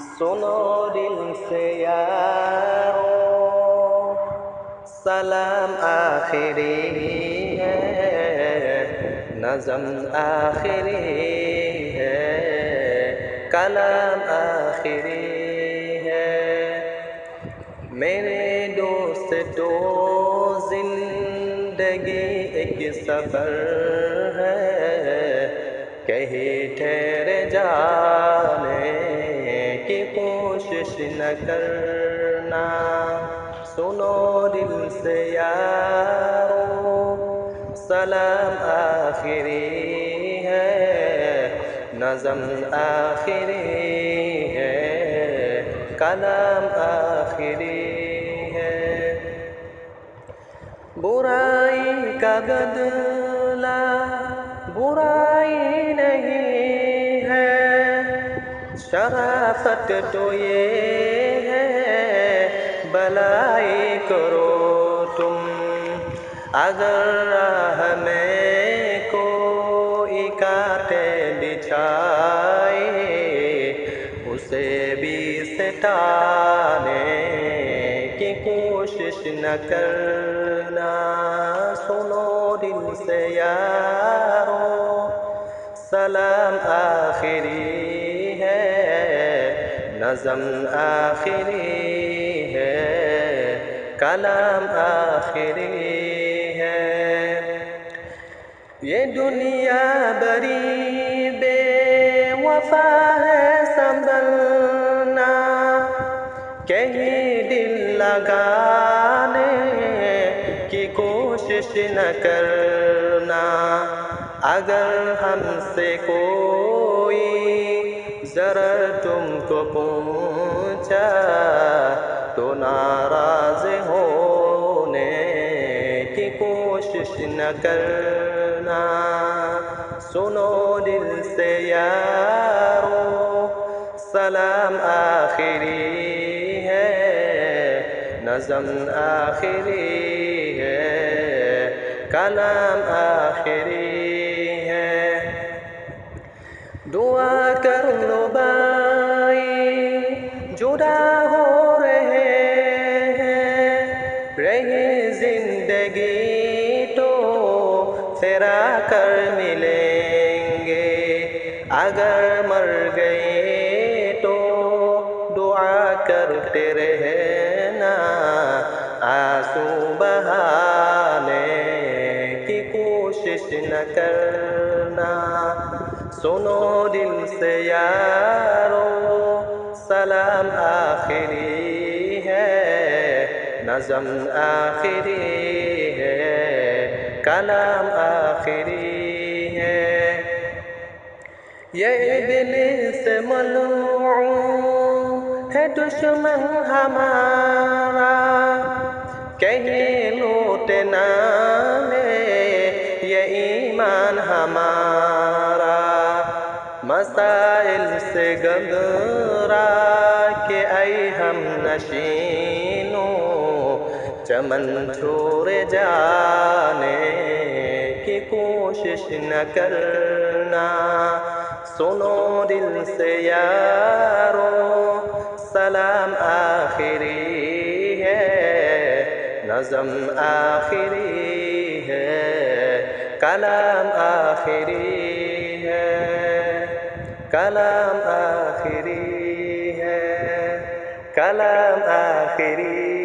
سنو دل سے یارو سلام آخری ہے، نظم آخری ہے، کلام آخری ہے۔ میرے دوست تو زندگی ایک سفر ہے، کہیں ٹھہر جانے کی کوشش نہ کرنا۔ سنو دل سے یارو سلام آخری ہے، نظم آخری ہے، کلام آخری ہے۔ برائی کا بدلہ برائی نہیں ہے، شرافت تو یہ ہے بھلائی کرو تم۔ اگر راہ میں کوئی کانٹے بچھائے اسے بھی سٹانے کی کوشش نہ کرنا۔ سنو دل سے یارو سلام آخری ہے، نظم آخری ہے، کلام آخری ہے۔ یہ دنیا بڑی بے وفا ہے سنبھلنا، کہیں دل لگانے کی کوشش نہ کرنا۔ اگر ہم سے کوئی ضرر تم کو پہنچا تو ناراض ہونے کی کوشش نہ کرنا۔ سنو دل سے یارو سلام آخری ہے، نظم آخری ہے، کلام آخری ہے۔ دعا کر لو بھائی جدا ہو رہے ہیں، رہی زندگی تو پھرا کر ملیں گے۔ اگر مر گئے تو دعا کرتے رہنا، آنسو بہانے کی کوشش نہ کرنا۔ سنو دل سے یارو سلام آخری ہے، نظم آخری ہے، کلام آخری ہے۔ یہ ابلیس ملعون ہے دشمن ہمارا، کہیں لوٹ نہ لے یہ ایمان ہمارا۔ مسائل سے گھبرا کے اے ہم نشینوں، چمن چھوڑ جانے کی کوشش نہ کرنا۔ سنو دل سے یارو سلام آخری ہے، نظم آخری ہے، کلام آخری ہے، کلام آخری ہے، کلام آخری